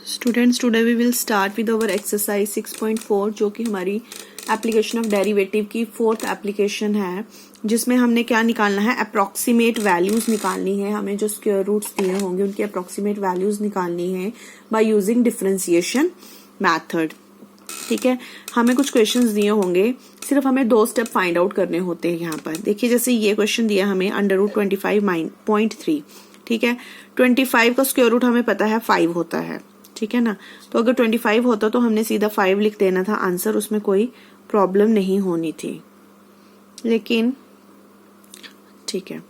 Students, today we will start with our exercise 6.4 जो कि हमारी एप्लीकेशन ऑफ डेरिवेटिव की फोर्थ एप्लीकेशन है, जिसमें हमने क्या निकालना है, अप्रॉक्सीमेट वैल्यूज निकालनी है। हमें जो स्क्वायर रूट्स दिए होंगे उनकी अप्रॉक्सीमेट वैल्यूज निकालनी है बाय यूजिंग डिफरेंशिएशन मेथड। ठीक है, हमें कुछ क्वेश्चंस दिए होंगे, सिर्फ हमें 2 स्टेप फाइंड आउट करने होते हैं। यहाँ पर देखिए, जैसे ये क्वेश्चन दिया हमें √25.3। ठीक है, 25 का स्क्वायर रूट हमें पता है 5 होता है। ठीक है ना, तो अगर 25 होता तो हमने सीधा 5 लिख देना था आंसर, उसमें कोई प्रॉब्लम नहीं होनी थी। लेकिन ठीक है,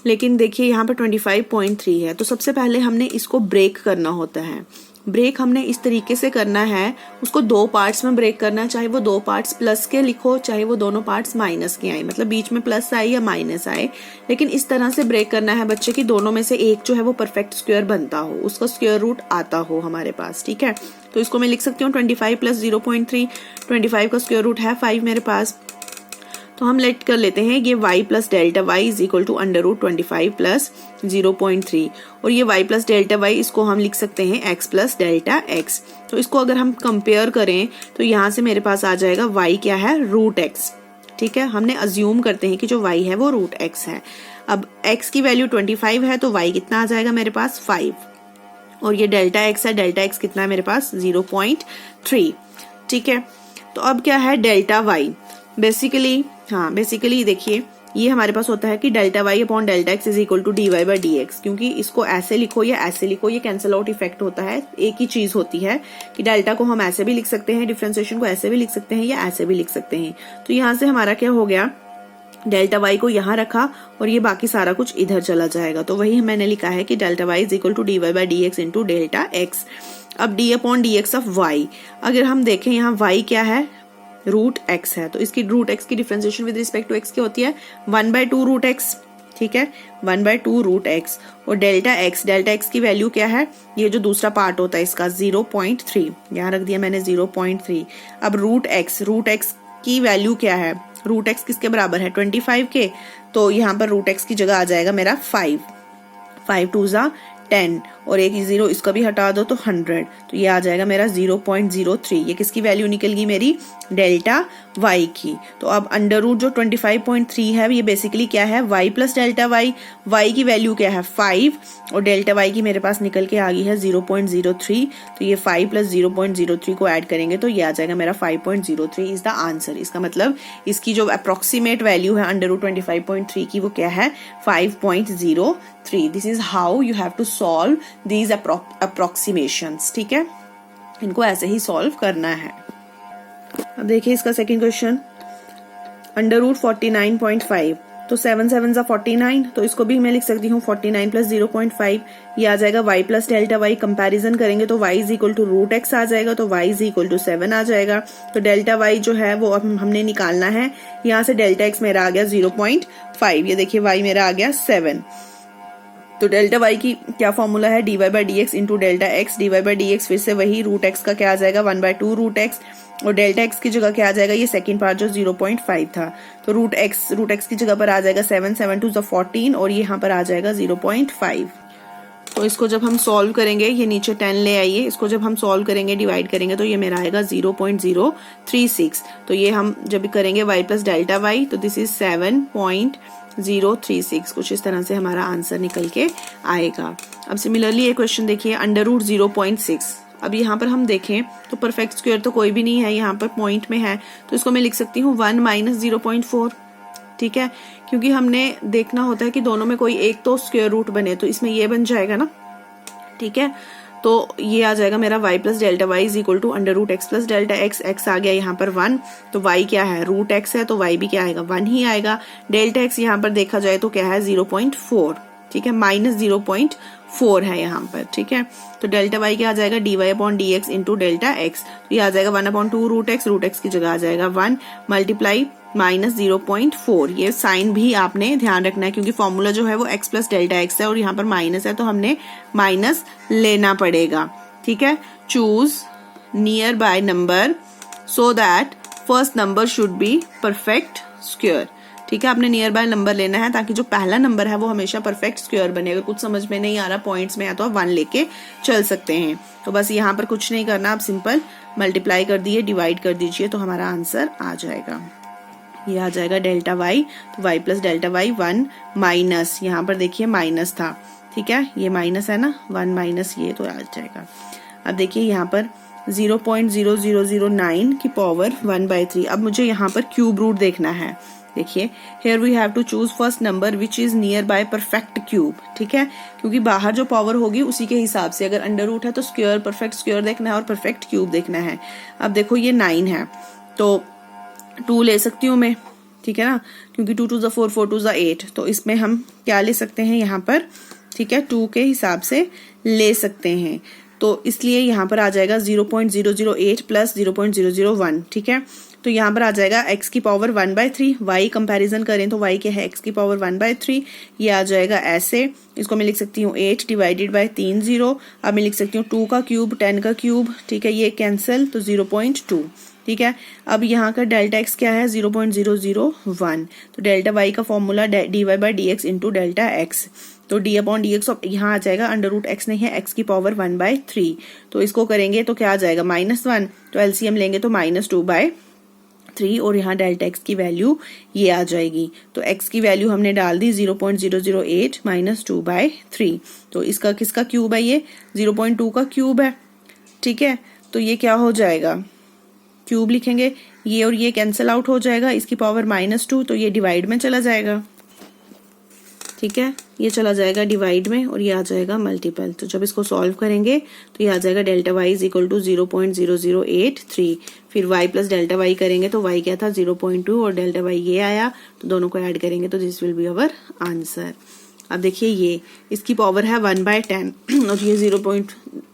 लेकिन देखिए यहाँ पर 25.3 है, तो सबसे पहले हमने इसको ब्रेक करना होता है। ब्रेक हमने इस तरीके से करना है, उसको 2 पार्ट्स में ब्रेक करना है, चाहे वो 2 पार्ट्स प्लस के लिखो, चाहे वो दोनों पार्ट्स माइनस के आए, मतलब बीच में प्लस आए या माइनस आए, लेकिन इस तरह से ब्रेक करना है बच्चे की दोनों में से एक जो है वो परफेक्ट स्क्वायर बनता हो, उसका स्क्वायर रूट आता हो हमारे पास। ठीक है, तो इसको मैं लिख सकती हूँ 25 + 0.3। 25 का स्क्वायर रूट है 5 मेरे पास, तो हम लेट कर लेते हैं ये y + delta y is equal to √25 + 0.3, और ये y + डेल्टा y इसको हम लिख सकते हैं x + डेल्टा x। तो इसको अगर हम कंपेयर करें तो यहाँ से मेरे पास आ जाएगा y क्या है, √x। ठीक है, हमने अज्यूम करते हैं कि जो y है वो √x है। अब x की वैल्यू 25 है तो y कितना आ जाएगा मेरे पास 5, और ये डेल्टा x है, डेल्टा x कितना है मेरे पास 0.3। ठीक है, तो अब क्या है डेल्टा y, बेसिकली देखिए ये हमारे पास होता है कि delta y upon delta x is equal to dy/dx, क्योंकि इसको ऐसे लिखो या ऐसे लिखो ये कैंसिल आउट इफेक्ट होता है। एक ही चीज होती है कि डेल्टा को हम ऐसे भी लिख सकते हैं, डिफरेंशिएशन को ऐसे भी लिख सकते हैं या ऐसे भी लिख सकते हैं। तो यहाँ से हमारा क्या हो गया, डेल्टा y को यहाँ रखा और ये बाकी सारा कुछ इधर चला जाएगा। तो वही मैंने लिखा है कि delta y is equal to dy/dx into delta x। अब d upon dx of y, अगर हम देखें यहाँ y क्या है, √x है, तो इसकी √x की differentiation with respect to x क्या होती है 1/2 √x। ठीक है, 1/2 √x, और डेल्टा x की वैल्यू क्या है, ये जो दूसरा पार्ट होता है इसका 0.3, यहाँ रख दिया मैंने 0.3। अब √x की वैल्यू क्या है, √x किसके बराबर है 25 के, तो यहाँ पर √x की जगह आ जाएगा मेरा 5 2 = 10, और एक 0 इसका भी हटा दो तो 100, तो ये आ जाएगा मेरा 0.03। ये किसकी वैल्यू निकल गई मेरी, डेल्टा y की। तो अब अंडर रूट जो 25.3 है ये बेसिकली क्या है, y + डेल्टा y की वैल्यू क्या है 5, और डेल्टा y की मेरे पास निकल के आ गई है 0.03। तो ये 5 + 0.03 को ऐड करेंगे तो ये आ जाएगा मेरा 5.03 इज द आंसर। इसका मतलब इसकी जो अप्रोक्सीमेट वैल्यू है अंडर रूट 25.3 की वो क्या है 5.03। This is how you have to solve these approximations. ठीक है, इनको ऐसे ही सॉल्व करना है। अब देखिए इसका सेकंड क्वेश्चन, अंडर रूट 49.5, तो 7 7 = 49, तो इसको भी मैं लिख सकती हूँ 49 + 0.5, ये आ जाएगा y + डेल्टा y। कंपैरिजन करेंगे तो y is equal to √x आ जाएगा, तो y इज इक्वल टू 7 आ जाएगा। तो डेल्टा y जो है वो अब हमने निकालना है, यहाँ से डेल्टा x मेरा आ गया 0.5, ये देखिए y मेरा आ गया 7। तो डेल्टा y की क्या फॉर्मूला है, dy/dx into delta x। dy/dx फिर से वही √x का क्या आ जाएगा 1/2 √x, और डेल्टा x की जगह क्या आ जाएगा, ये सेकंड पार्ट जो 0.5 था, तो √x की जगह पर आ जाएगा 7 7 2 = 14, और ये यहाँ पर आ जाएगा 0.5। तो इसको जब हम सॉल्व करेंगे, ये नीचे 10 ले आइए, इसको जब हम सॉल्व करेंगे डिवाइड करेंगे तो ये मेरा आएगा 0.036। तो ये हम जब करेंगे y + डेल्टा y, तो दिस इज 7.036, कुछ इस तरह से हमारा आंसर निकल के आएगा। अब सिमिलरली ये क्वेश्चन देखिए, अंडर रूट 0.6। अब यहाँ पर हम देखें तो परफेक्ट स्क्वायर तो कोई भी नहीं है, यहाँ पर पॉइंट में है, तो इसको मैं लिख सकती हूँ 1 - 0.4। ठीक है, क्योंकि हमने देखना होता है कि दोनों में कोई एक तो स्क्वायर रूट बने, तो इसमें ये बन जाएगा ना। ठीक है, तो ये आ जाएगा मेरा y + delta y is equal to under root x + delta x। x आ गया यहाँ पर 1, तो y क्या है √x है, तो y भी क्या आएगा 1 ही आएगा। डेल्टा x यहाँ पर देखा जाए तो क्या है 0.4। ठीक है, -0.4 है यहाँ पर। ठीक है, तो डेल्टा y क्या आ जाएगा dy/dx इंटू डेल्टा x, तो ये आ जाएगा 1/2 √x की जगह आ जाएगा 1 मल्टीप्लाई -0.4। ये साइन भी आपने ध्यान रखना है, क्योंकि फॉर्मूला जो है वो x + डेल्टा x है और यहाँ पर माइनस है, तो हमने माइनस लेना पड़ेगा। ठीक है, choose near by number so that first number should be perfect square. ठीक है, आपने नियर बाय नंबर लेना है ताकि जो पहला नंबर है वो हमेशा परफेक्ट स्क्वायर बने। अगर कुछ समझ में नहीं आ रहा पॉइंट्स में, या तो आप 1 लेके चल सकते हैं। तो बस यहाँ पर कुछ नहीं करना, आप सिंपल मल्टीप्लाई कर दिए, डिवाइड कर दीजिए, तो हमारा आंसर आ जाएगा। ये आ जाएगा डेल्टा वाई, तो y plus delta y 1 minus, यहाँ पर देखिए माइनस था, ठीक है, ये माइनस है ना, 1 माइनस ये, तो आ जाएगा। अब देखिए यहाँ पर 0.0009 की पावर 1/3। अब मुझे यहाँ पर क्यूब रूट देखना है। देखिए here we have to choose first number which is near by perfect cube, ठीक है, क्योंकि बाहर जो पावर होगी उसी के हिसाब से, अगर अंडर रूट है तो स्क्वायर, परफेक्ट स्क्वायर देखना है और परफेक्ट क्यूब देखना है। अब देखो ये 9 है तो 2 ले सकती हूँ मैं, ठीक है ना, क्योंकि 2 2 4 4 2 8, तो इसमें हम क्या ले सकते हैं यहाँ पर, ठीक है, 2 के हिसाब से ले सकते हैं। तो इसलिए यहाँ पर आ जाएगा 0.008 प्लस 0.001, ठीक है। तो यहाँ पर आ जाएगा x की पावर 1/3, y कंपैरिजन करें तो y क्या है, x की पावर 1/3, ये आ जाएगा ऐसे। इसको मैं लिख सकती हूँ 8 डिवाइडेड बाय 3 0। अब मैं लिख सकती हूँ 2 का क्यूब 10 का क्यूब, ठीक है, ये कैंसिल, तो 0.2, ठीक है। अब यहाँ का डेल्टा एक्स क्या है, 0.001, तो डेल्टा वाई का formula dy by d x into delta x, तो डी अपॉन डी एक्स, यहाँ आ जाएगा अंडर रूट एक्स नहीं है, एक्स की पावर 1/3, तो इसको करेंगे तो क्या आ जाएगा -1, तो एलसीएम लेंगे तो -2/3, और यहाँ डेल्टा एक्स की वैल्यू ये आ जाएगी। तो एक्स की वैल्यू हमने डाल दी 0.008 -2/3, तो इसका किसका क्यूब है, ये 0.2 का क्यूब है, ठीक है। तो ये क्या हो जाएगा, क्यूब लिखेंगे, ये और ये कैंसिल आउट हो जाएगा, इसकी पावर -2, तो ये डिवाइड में चला जाएगा, ठीक है, ये चला जाएगा डिवाइड में और ये आ जाएगा मल्टीपल। तो जब इसको सॉल्व करेंगे तो ये आ जाएगा delta y is equal to 0.0083, फिर y प्लस डेल्टा वाई करेंगे तो y क्या था 0.2 और डेल्टा वाई ये आया, तो दोनों को ऐड करेंगे तो this will be our answer. अब देखिए ये इसकी पावर है 1/10 और ये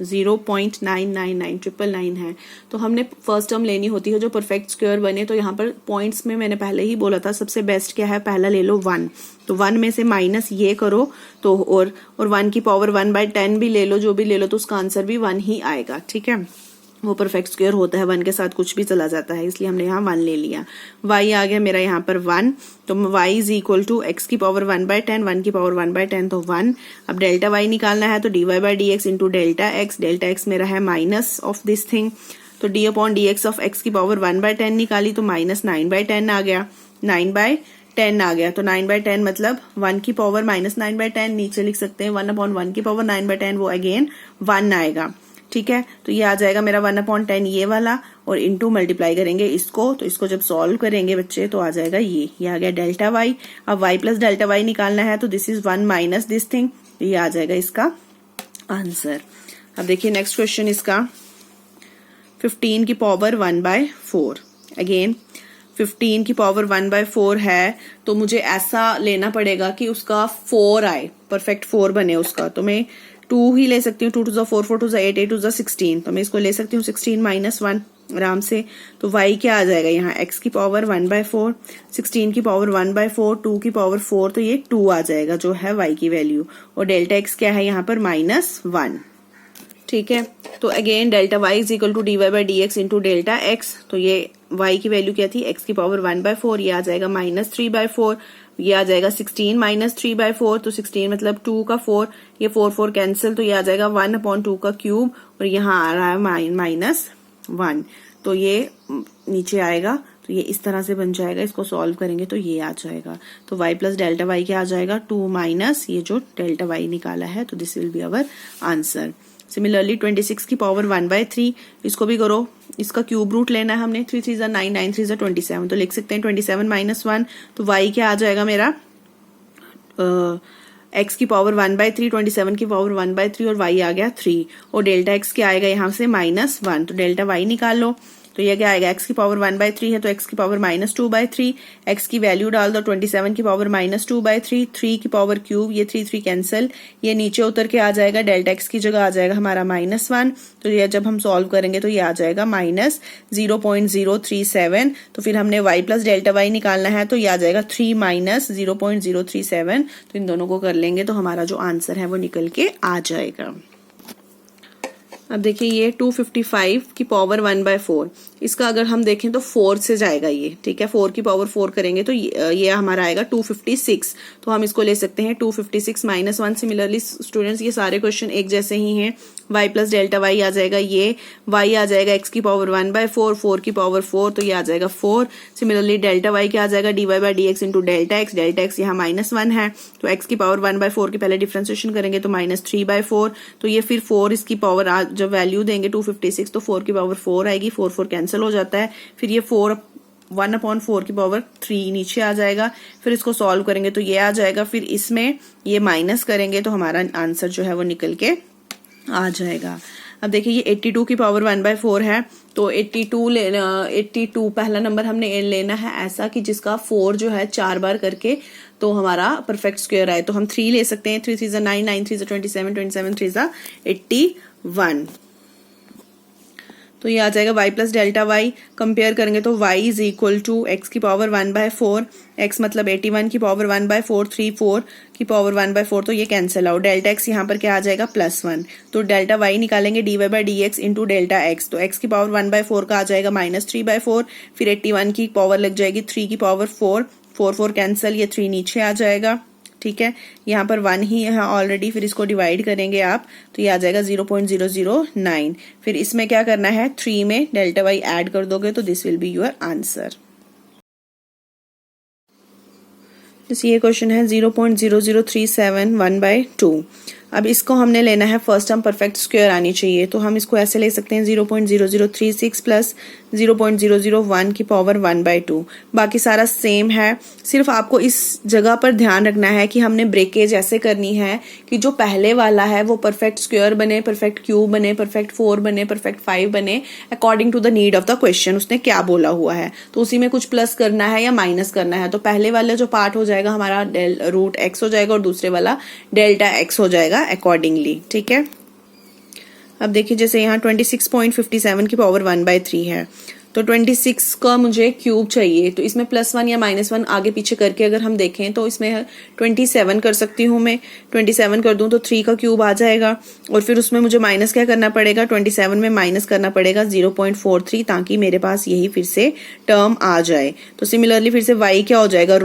0.999999 है, तो हमने फर्स्ट टर्म लेनी होती है जो परफेक्ट स्क्वायर बने। तो यहाँ पर पॉइंट्स में मैंने पहले ही बोला था सबसे बेस्ट क्या है, पहला ले लो 1, तो 1 में से माइनस ये करो तो और 1 की पावर 1/10 भी ले लो, जो भी ले लो, तो उसका आंसर भी 1 ही आएगा, ठीक है, वो परफेक्ट स्क्वायर होता है, 1 के साथ कुछ भी चला जाता है, इसलिए हमने यहाँ 1 ले लिया। y आ गया मेरा यहाँ पर 1, तो y is equal to x की पावर 1/10, 1 की पावर 1/10 तो 1। अब डेल्टा y निकालना है तो dy by d x into delta x मेरा है माइनस ऑफ दिस थिंग, तो d upon D x of x की पावर 1/10 निकाली तो -9/10 आ गया, 9/10 आ गया, तो 9/10 मतलब 1 की पावर -9/10 नीचे लिख सकते हैं, 1 अपॉन 1 की पावर 9/10 वो अगेन 1 आएगा, ठीक है। तो ये आ जाएगा मेरा 1/10 ये वाला, और इनटू मल्टीप्लाई करेंगे इसको, तो इसको जब सॉल्व करेंगे बच्चे तो आ जाएगा ये आ गया डेल्टा वाई। अब y प्लस डेल्टा वाई निकालना है तो this is 1 minus this thing, तो ये आ जाएगा इसका आंसर। अब देखिए नेक्स्ट क्वेश्चन इसका 15 की पावर 1/4, अगेन 15 की पावर 1/4 है, तो मुझे ऐसा लेना पड़ेगा कि उसका 4 आए, परफेक्ट 4 बने उसका, तो मैं 2 ही ले सकती हूँ, 2 2 4 4 2 8 8 2 16, तो मैं इसको ले सकती हूँ 16 - 1 आराम से। तो y क्या आ जाएगा यहाँ, x की पावर 1/4, 16 की पावर 1/4, 2 की पावर 4, तो ये 2 आ जाएगा जो है y की वैल्यू, और डेल्टा x क्या है यहाँ पर -1, ठीक है। तो again delta y is equal to dy by d x into delta x, तो ये y की वैल्यू क्या थी, x की पावर 1/4, ये आ जाएगा -3/4, ये आ जाएगा 16 -3/4, तो 16 मतलब 2 का 4, ये 4 कैंसिल, तो ये आ जाएगा 1/2 का क्यूब, और यहाँ आ रहा है -1, तो ये नीचे आएगा, तो ये इस तरह से बन जाएगा, इसको सॉल्व करेंगे तो ये आ जाएगा। तो y प्लस डेल्टा वाई क्या आ जाएगा, 2 माइनस ये जो डेल्टा वाई निकाला है, तो this will be our answer. Similarly 26 की पावर 1/3, इसको भी करो, इसका क्यूब रूट लेना है हमने, 3 3 9 9 3 27, तो लिख सकते हैं 27 - 1, तो y क्या आ जाएगा मेरा x की पावर 1/3, 27 की पावर 1/3, और y आ गया 3, और डेल्टा x क्या आएगा यहाँ से -1, तो डेल्टा y निकाल लो, तो ये क्या आएगा, x की पावर 1/3 है तो x की पावर -2/3, x की वैल्यू डाल दो, 27 की पावर -2/3, 3 की पावर क्यूब, ये 3 कैंसिल, ये नीचे उतर के आ जाएगा, डेल्टा x की जगह आ जाएगा हमारा -1, तो ये जब हम सॉल्व करेंगे तो ये आ जाएगा -0.037, तो फिर हमने y प्लस डेल्टा वाई निकालना है, तो ये आ जाएगा 3 - 0.037, तो इन दोनों को कर लेंगे तो हमारा जो आंसर है वो निकल के आ जाएगा। अब देखिए ये 255 की पावर 1/4, इसका अगर हम देखें तो 4 से जाएगा ये, ठीक है। 4 की पावर 4 करेंगे तो ये हमारा आएगा 256। तो हम इसको ले सकते हैं 256 माइनस 1। सिमिलरली स्टूडेंट्स ये सारे क्वेश्चन एक जैसे ही हैं। y प्लस डेल्टा वाई आ जाएगा, ये y आ जाएगा x की पावर 1/4, 4 की पावर 4 तो ये आ जाएगा 4। सिमिलरली डेल्टा y क्या आ जाएगा, dy/dx इंटू डेल्टा x यहाँ -1 है तो x की पावर 1/4 की पहले डिफ्रेंसिएशन करेंगे तो -3/4, तो ये फिर 4 इसकी पावर जब वैल्यू देंगे 256 तो 4 की पावर 4 आएगी, 4 कैंसिल हो जाता है। फिर ये 1/4 की पावर 3 नीचे आ जाएगा। फिर इसको सॉल्व करेंगे तो ये आ जाएगा, फिर इसमें ये माइनस करेंगे तो हमारा आंसर जो है वो निकल के आ जाएगा। अब देखिए ये 82 की पावर 1/4 है तो 82 पहला नंबर हमने लेना है ऐसा कि जिसका 4 जो है 4 बार करके तो हमारा परफेक्ट स्क्वायर आए। तो हम 3 ले सकते हैं, 3 3 9, 9 3 27, 27 3 81। तो ये आ जाएगा y plus delta y. Compare करेंगे तो y is equal to x की पावर 1/4, x मतलब 81 की पावर 1/4, 34 की पावर 1/4 तो ये कैंसिल आउट। डेल्टा x यहाँ पर क्या आ जाएगा +1, तो डेल्टा y निकालेंगे dy/dx इंटू डेल्टा x, तो x की पावर 1/4 का आ जाएगा -3/4, फिर 81 की पावर लग जाएगी 3 की पावर 4, 4 कैंसिल, ये 3 नीचे आ जाएगा, ठीक है। यहाँ पर 1 ही है ऑलरेडी, फिर इसको डिवाइड करेंगे आप तो ये आ जाएगा 0.009। फिर इसमें क्या करना है, 3 में डेल्टा वाई ऐड कर दोगे तो this will be your answer. ये क्वेश्चन है 0.0037 1/2। अब इसको हमने लेना है फर्स्ट टर्म परफेक्ट स्क्वायर आनी चाहिए, तो हम इसको ऐसे ले सकते हैं 0.0036 प्लस 0.001 की पावर 1/2। बाकी सारा सेम है, सिर्फ आपको इस जगह पर ध्यान रखना है कि हमने ब्रेकेज ऐसे करनी है कि जो पहले वाला है वो परफेक्ट स्क्वायर बने, परफेक्ट क्यूब बने, परफेक्ट 4 बने, परफेक्ट 5 बने, according to the need of the question उसने क्या बोला हुआ है। तो उसी में कुछ प्लस करना है या माइनस करना है। तो पहले वाला जो पार्ट हो जाएगा हमारा √x हो जाएगा और दूसरे वाला डेल्टा x हो जाएगा अकॉर्डिंगली, ठीक है। अब देखिए जैसे यहाँ 26.57 की पावर 1/3 है तो 26 का मुझे क्यूब चाहिए, तो इसमें +1 या -1 आगे पीछे करके अगर हम देखें तो इसमें 27 कर सकती हूँ मैं। 27 कर दूं तो 3 का क्यूब आ जाएगा और फिर उसमें मुझे माइनस क्या करना पड़ेगा, 27 में माइनस करना पड़ेगा 0.43 ताकि मेरे पास यही फिर से टर्म आ जाए। तो सिमिलरली फिर से y क्या हो जाएगा,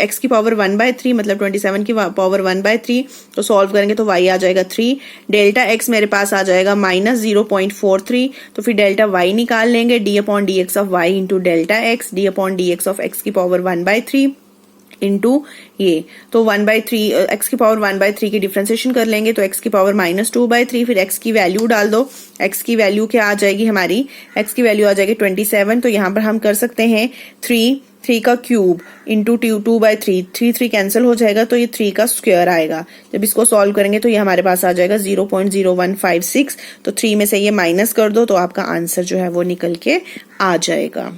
x की पावर 1/3 मतलब 27 की पावर 1/3, तो सॉल्व करेंगे तो y आ जाएगा 3, डेल्टा x मेरे पास आ जाएगा -0.43, तो फिर डेल्टा y निकाल लेंगे, d/dx of y into delta x, d/dx of x की पावर 1/3 इंटू ये, तो 1/3 x की पावर 1/3 की डिफ्रेंसिएशन कर लेंगे तो x की पावर -2/3, फिर x की वैल्यू डाल दो। x की वैल्यू क्या आ जाएगी हमारी, x की वैल्यू आ जाएगी 27, तो यहाँ पर हम कर सकते हैं 3 का क्यूब इंटू 2/3, 3 कैंसिल हो जाएगा तो ये 3 का स्क्वायर आएगा। जब इसको सॉल्व करेंगे तो ये हमारे पास आ जाएगा 0.0156, तो 3 में से ये माइनस कर दो तो आपका आंसर जो है वो निकल के आ जाएगा,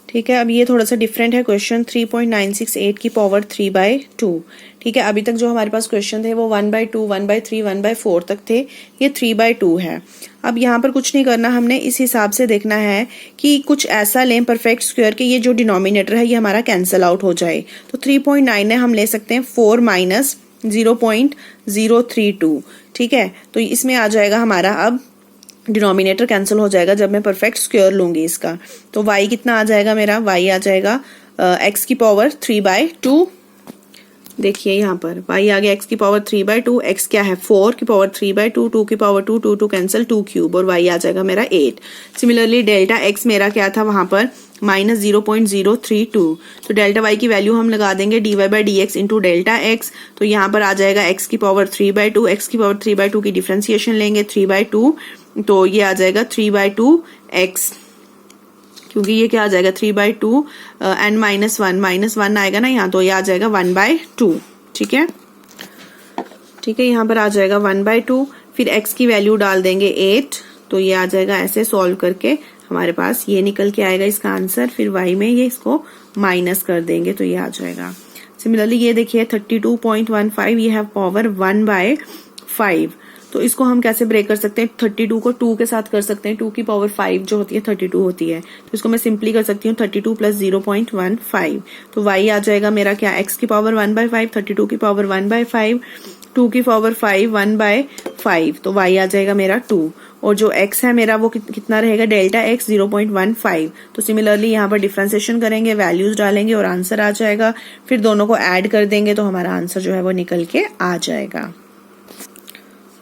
ठीक है। अब ये थोड़ा सा डिफरेंट है क्वेश्चन, 3.968 की पावर 3/2, ठीक है। अभी तक जो हमारे पास क्वेश्चन थे वो 1/2, 1/3, 1/4 तक थे, ये 3/2 है। अब यहाँ पर कुछ नहीं करना, हमने इस हिसाब से देखना है कि कुछ ऐसा लें परफेक्ट स्क्वायर के ये जो डिनोमिनेटर है ये हमारा कैंसिल आउट हो जाए। तो 3.9 है, हम ले सकते हैं 4 माइनस 0.032, ठीक है। तो इसमें आ जाएगा हमारा, अब डिनोमिनेटर कैंसिल हो जाएगा जब मैं परफेक्ट स्क्वायर लूंगी इसका, तो y कितना आ जाएगा मेरा, y आ जाएगा x की पावर 3/2। देखिए यहाँ पर y आ गया x की पावर 3/2, x क्या है 4 की पावर 3/2, 2 की पावर 2 कैंसिल, 2 क्यूब और y आ जाएगा मेरा 8। सिमिलरली डेल्टा x मेरा क्या था वहां पर -0.032, तो डेल्टा y की वैल्यू हम लगा देंगे dy/dx इंटू डेल्टा x, तो यहाँ पर आ जाएगा x की पावर 3/2, x की पावर 3/2 की डिफ्रेंसिएशन लेंगे 3/2, तो ये आ जाएगा 3/2x, क्योंकि ये क्या आ जाएगा 3/2 एंड -1 आएगा ना यहाँ, तो ये आ जाएगा 1/2, ठीक है, ठीक है। यहाँ पर आ जाएगा 1/2, फिर x की वैल्यू डाल देंगे 8, तो ये आ जाएगा, ऐसे सॉल्व करके हमारे पास ये निकल के आएगा इसका आंसर। फिर y में ये इसको माइनस कर देंगे तो ये आ जाएगा। सिमिलरली ये देखिए 32.15, ये है पावर 1/5, तो इसको हम कैसे ब्रेक कर सकते हैं, 32 को 2 के साथ कर सकते हैं, 2 की पावर 5 जो होती है 32 होती है, तो इसको मैं सिंपली कर सकती हूँ 32 प्लस 0.15, तो y आ जाएगा मेरा क्या, x की पावर 1/5, 32 की पावर 1/5, 2 की पावर 5 1/5, तो y आ जाएगा मेरा 2, और जो x है मेरा वो कितना रहेगा, डेल्टा x 0.15। तो सिमिलरली यहाँ पर डिफ्रेंसिएशन करेंगे, वैल्यूज डालेंगे और आंसर आ जाएगा। फिर दोनों को ऐड कर देंगे तो हमारा आंसर जो है वो निकल के आ जाएगा।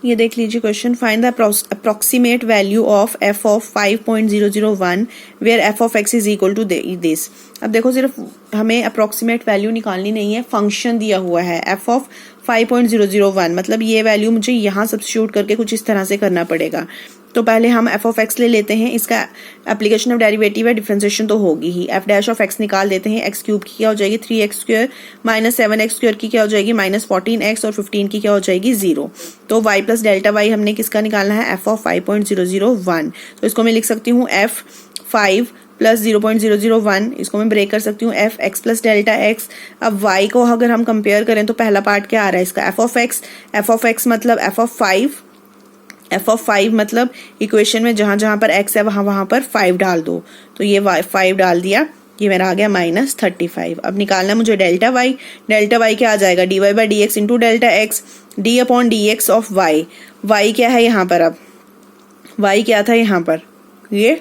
ये देख लीजिए question, find the approximate value of f of 5.001 where f of x is equal to this. अब देखो सिर्फ हमें अप्रोक्सीमेट वैल्यू निकालनी नहीं है, फंक्शन दिया हुआ है f ऑफ 5.001, मतलब ये वैल्यू मुझे यहाँ सब्स्टिट्यूट करके कुछ इस तरह से करना पड़ेगा। तो पहले हम f ऑफ x ले लेते हैं, इसका एप्लीकेशन ऑफ डेरिवेटिव है, डिफरेंशिएशन तो होगी ही। f डैश ऑफ x निकाल देते हैं, x क्यूब की क्या हो जाएगी 3x² माइनस 7x² की क्या हो जाएगी माइनस 14x, और 15 की क्या हो जाएगी 0। तो y प्लस डेल्टा y हमने किसका निकालना है, f ऑफ 5.001। तो इसको मैं लिख सकती हूँ f5 प्लस 0.001, इसको मैं ब्रेक कर सकती हूँ f x plus delta x। अब y को अगर हम कंपेयर करें तो पहला पार्ट क्या आ रहा है इसका, f ऑफ x मतलब f ऑफ 5 मतलब इक्वेशन में जहां जहां पर x है वहां पर 5 डाल दो, तो ये 5 डाल दिया, ये मेरा आ गया -35। अब निकालना मुझे डेल्टा y क्या आ जाएगा, dy/dx into delta x, d upon dx of y क्या है यहाँ पर, अब y क्या था यहाँ पर, ये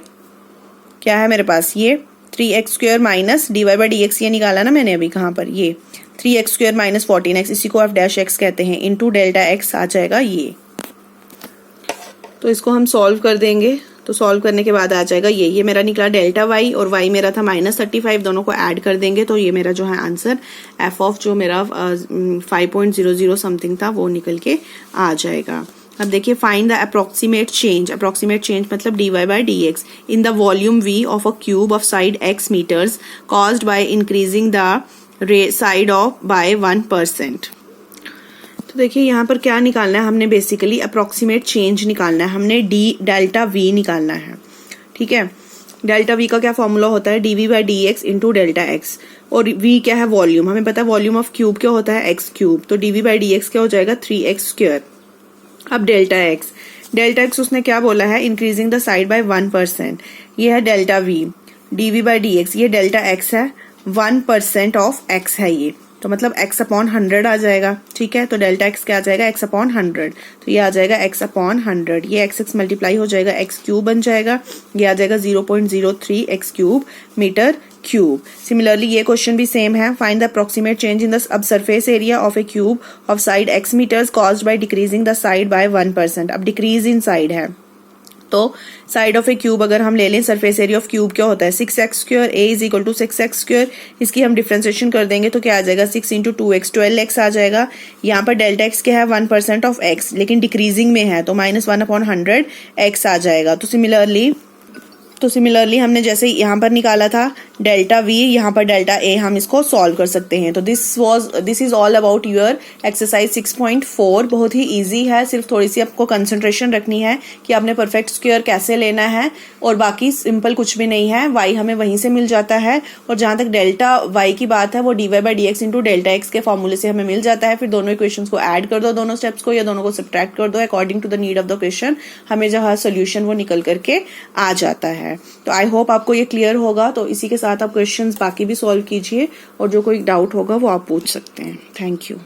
क्या है मेरे पास, ये 3x² माइनस dy/dx, ये निकाला ना मैंने अभी, कहाँ पर, ये 3x² माइनस 14x, इसी को f डैश x कहते हैं, इंटू डेल्टा x आ जाएगा ये। तो इसको हम सॉल्व कर देंगे, तो सॉल्व करने के बाद आ जाएगा ये मेरा निकला डेल्टा y, और y मेरा था -35, दोनों को ऐड कर देंगे तो ये मेरा जो है आंसर f ऑफ जो मेरा 5.00 समथिंग था वो निकल के आ जाएगा। अब देखिए, फाइंड द अप्रोक्सीमेट चेंज मतलब dy/dx in the volume v of a cube of side x metres caused by increasing the side of by 1%। तो देखिए यहाँ पर क्या निकालना है, हमने बेसिकली अप्रोक्सीमेट चेंज निकालना है, हमने डेल्टा v निकालना है, ठीक है। डेल्टा v का क्या फॉर्मूला होता है, dv/dx इंटू डेल्टा x, और v क्या है वॉल्यूम, हमें पता है वॉल्यूम ऑफ क्यूब क्या होता है x क्यूब, तो dv/dx क्या हो जाएगा 3x²। अब डेल्टा x उसने क्या बोला है, इंक्रीजिंग द साइड बाय 1%, ये है डेल्टा v, dv/dx ये डेल्टा x है, 1% ऑफ x है ये, तो मतलब x अपॉन 100 आ जाएगा, ठीक है। तो डेल्टा x क्या आ जाएगा, x अपॉन 100, तो ये आ जाएगा x अपॉन 100, ये x मल्टीप्लाई हो जाएगा x क्यूब बन जाएगा, ये आ जाएगा 0.03 x cube metre cube. Similarly ये क्वेश्चन भी सेम है, find the approximate change in the अब surface area of a cube of side x metres caused by decreasing the side by 1%। अब डिक्रीज इन साइड है, तो side of a cube अगर हम ले लें, सरफेस एरिया ऑफ क्यूब क्या होता है 6x², a is equal to 6x², इसकी हम डिफ्रेंसिएशन कर देंगे तो क्या आ जाएगा 6 इंटू 2x 12x आ जाएगा। यहाँ पर डेल्टा x क्या है 1% ऑफ x, लेकिन डिक्रीजिंग में है तो -1/100 x आ जाएगा। तो सिमिलरली हमने जैसे यहाँ पर निकाला था डेल्टा v, यहाँ पर डेल्टा a, हम इसको सॉल्व कर सकते हैं। तो this is all about your exercise 6.4। बहुत ही इजी है, सिर्फ थोड़ी सी आपको कंसंट्रेशन रखनी है कि आपने परफेक्ट स्क्वायर कैसे लेना है, और बाकी सिंपल कुछ भी नहीं है, y हमें वहीं से मिल जाता है। और जहाँ तक डेल्टा y की बात है वो dy/dx इंटू डेल्टा x के फॉर्मूले से हमें मिल जाता है। फिर दोनों इक्वेशंस को ऐड कर दो, दोनों स्टेप्स को, या दोनों को सब्ट्रैक्ट कर दो according to the need of the question, हमें जहाँ सोल्यूशन वो निकल करके आ जाता है। तो आई होप आपको ये क्लियर होगा। तो इसी के साथ आप क्वेश्चंस बाकी भी सॉल्व कीजिए, और जो कोई डाउट होगा वो आप पूछ सकते हैं। Thank you.